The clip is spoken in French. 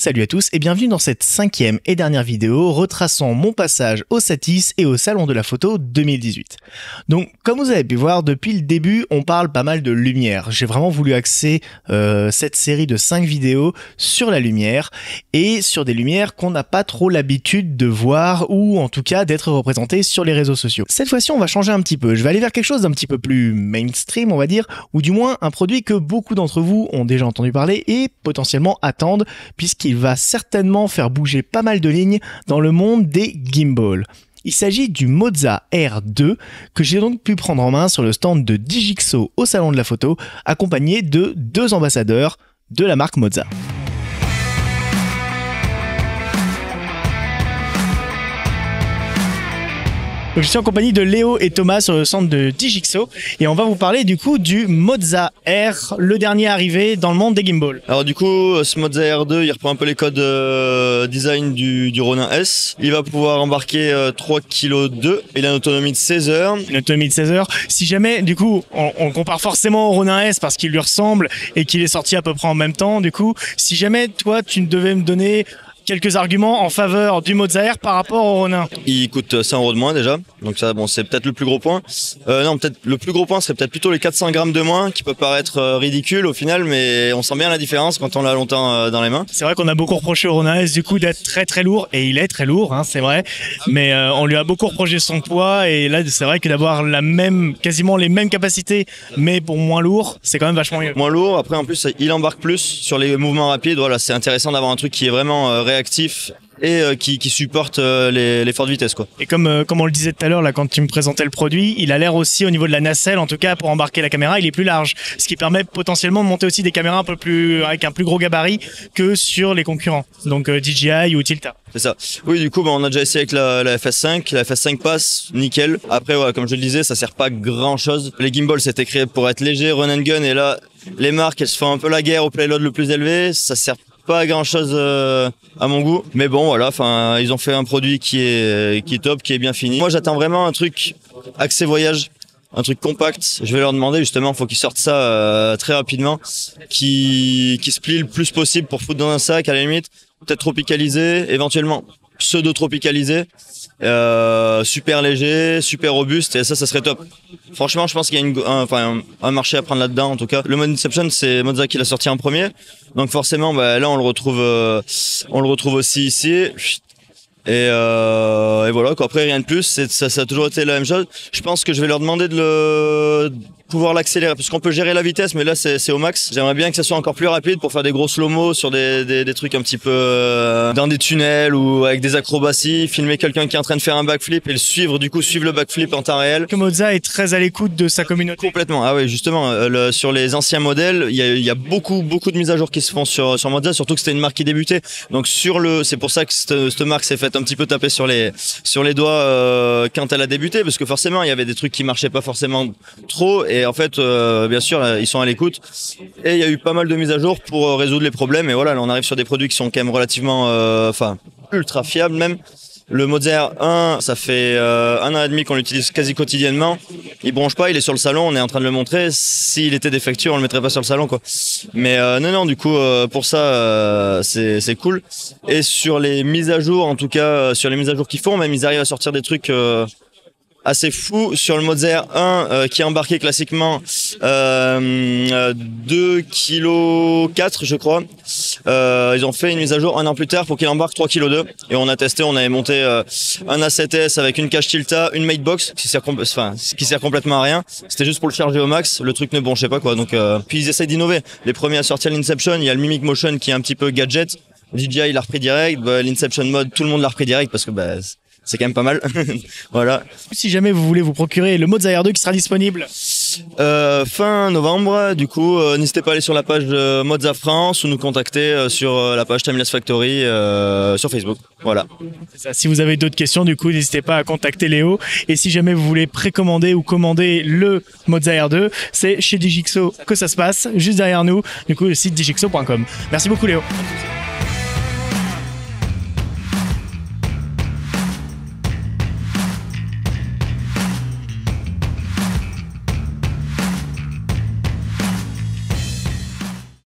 Salut à tous et bienvenue dans cette 5e et dernière vidéo retraçant mon passage au Satis et au Salon de la Photo 2018. Donc comme vous avez pu voir, depuis le début on parle pas mal de lumière. J'ai vraiment voulu axer cette série de 5 vidéos sur la lumière et sur des lumières qu'on n'a pas trop l'habitude de voir ou en tout cas d'être représentées sur les réseaux sociaux. Cette fois-ci on va changer un petit peu, je vais aller vers quelque chose d'un petit peu plus mainstream on va dire, ou du moins un produit que beaucoup d'entre vous ont déjà entendu parler et potentiellement attendent puisqu'il va certainement faire bouger pas mal de lignes dans le monde des gimbals. Il s'agit du Moza R2 que j'ai donc pu prendre en main sur le stand de Digixo au Salon de la Photo, accompagné de 2 ambassadeurs de la marque Moza. Donc, je suis en compagnie de Léo et Thomas sur le stand de Digixo et on va vous parler du coup du Moza R, le dernier arrivé dans le monde des gimbals. Alors du coup, ce Moza R2, il reprend un peu les codes design du Ronin S. Il va pouvoir embarquer 3,2 kg. Il a une autonomie de 16 heures. Une autonomie de 16 heures. Si jamais, du coup, on compare forcément au Ronin S parce qu'il lui ressemble et qu'il est sorti à peu près en même temps, du coup, si jamais toi tu devais me donner quelques arguments en faveur du Moza R par rapport au Ronin. Il coûte 100 € de moins déjà, donc ça bon c'est peut-être le plus gros point. Non, peut-être le plus gros point serait peut-être plutôt les 400 grammes de moins, qui peut paraître ridicule au final, mais on sent bien la différence quand on l'a longtemps dans les mains. C'est vrai qu'on a beaucoup reproché au Ronin S du coup d'être très lourd, et il est très lourd, hein, c'est vrai, mais on lui a beaucoup reproché son poids, et là c'est vrai que d'avoir quasiment les mêmes capacités, mais pour moins lourd, c'est quand même vachement mieux. Moins lourd, après en plus il embarque plus sur les mouvements rapides, voilà, c'est intéressant d'avoir un truc qui est vraiment réactif et qui supporte les fortes vitesses quoi. Et comme on le disait tout à l'heure là quand tu me présentais le produit, il a l'air aussi au niveau de la nacelle, en tout cas pour embarquer la caméra, il est plus large, ce qui permet potentiellement de monter aussi des caméras un peu plus avec un plus gros gabarit que sur les concurrents, donc DJI ou Tilta. C'est ça. Oui, du coup, on a déjà essayé avec la FS5. La FS5 passe nickel. Après, ouais, comme je le disais, ça sert pas grand chose. Les gimbals, c'était créé pour être léger, run and gun. Et là, les marques, elles se font un peu la guerre au payload le plus élevé. Ça sert pas à grand chose à mon goût. Mais bon, voilà. Enfin, ils ont fait un produit qui est top, qui est bien fini. Moi, j'attends vraiment un truc axé voyage. Un truc compact. Je vais leur demander justement, faut qu'ils sortent ça très rapidement, qui se plie le plus possible pour foutre dans un sac à la limite, peut-être tropicalisé, éventuellement pseudo-tropicalisé, super léger, super robuste, et ça serait top. Franchement, je pense qu'il y a un marché à prendre là-dedans en tout cas. Le mode Inception, c'est Moza qui l'a sorti en premier, donc forcément, là on le retrouve aussi ici. Et voilà quoi. Après rien de plus, ça a toujours été la même chose. Je pense que je vais leur demander de pouvoir l'accélérer parce qu'on peut gérer la vitesse, mais là c'est au max. J'aimerais bien que ça soit encore plus rapide pour faire des gros slow-mo sur des trucs un petit peu dans des tunnels ou avec des acrobaties, filmer quelqu'un qui est en train de faire un backflip et suivre le backflip en temps réel. Que Moza est très à l'écoute de sa communauté. Complètement. Ah oui, justement, sur les anciens modèles, il y a beaucoup de mises à jour qui se font sur Moza, surtout que c'était une marque qui débutait. Donc c'est pour ça que cette marque s'est faite un petit peu taper sur les doigts quand elle a débuté, parce que forcément il y avait des trucs qui marchaient pas forcément trop, et en fait bien sûr ils sont à l'écoute, et il y a eu pas mal de mises à jour pour résoudre les problèmes, et voilà, là, on arrive sur des produits qui sont quand même relativement ultra fiables même. Le Moza R1, ça fait 1 an et demi qu'on l'utilise quasi quotidiennement. Il bronche pas, il est sur le salon, on est en train de le montrer. S'il était défectueux, on le mettrait pas sur le salon, quoi. Mais non, du coup, pour ça, c'est cool. Et sur les mises à jour, en tout cas, sur les mises à jour qu'ils font, même ils arrivent à sortir des trucs assez fou. Sur le Moza R1 qui est embarqué classiquement 2,4 kg je crois, ils ont fait une mise à jour 1 an plus tard pour qu'il embarque 3,2 kg, et on a testé, on avait monté un A7S avec une cache Tilta, une Matebox qui sert complètement à rien, c'était juste pour le charger au max, le truc ne bronchait pas quoi. Donc puis ils essayent d'innover. Les premiers à sortir l'Inception, il y a le Mimic Motion qui est un petit peu gadget, DJI l'a repris direct, l'Inception Mode tout le monde l'a repris direct parce que c'est quand même pas mal. Voilà. Si jamais vous voulez vous procurer le Moza R2 qui sera disponible fin novembre, du coup n'hésitez pas à aller sur la page Moza France ou nous contacter sur la page Timeless Factory sur Facebook. Voilà. C'est ça. Si vous avez d'autres questions, du coup n'hésitez pas à contacter Léo, et si jamais vous voulez précommander ou commander le Moza R2, c'est chez Digixo que ça se passe, juste derrière nous, du coup le site digixo.com. Merci beaucoup Léo.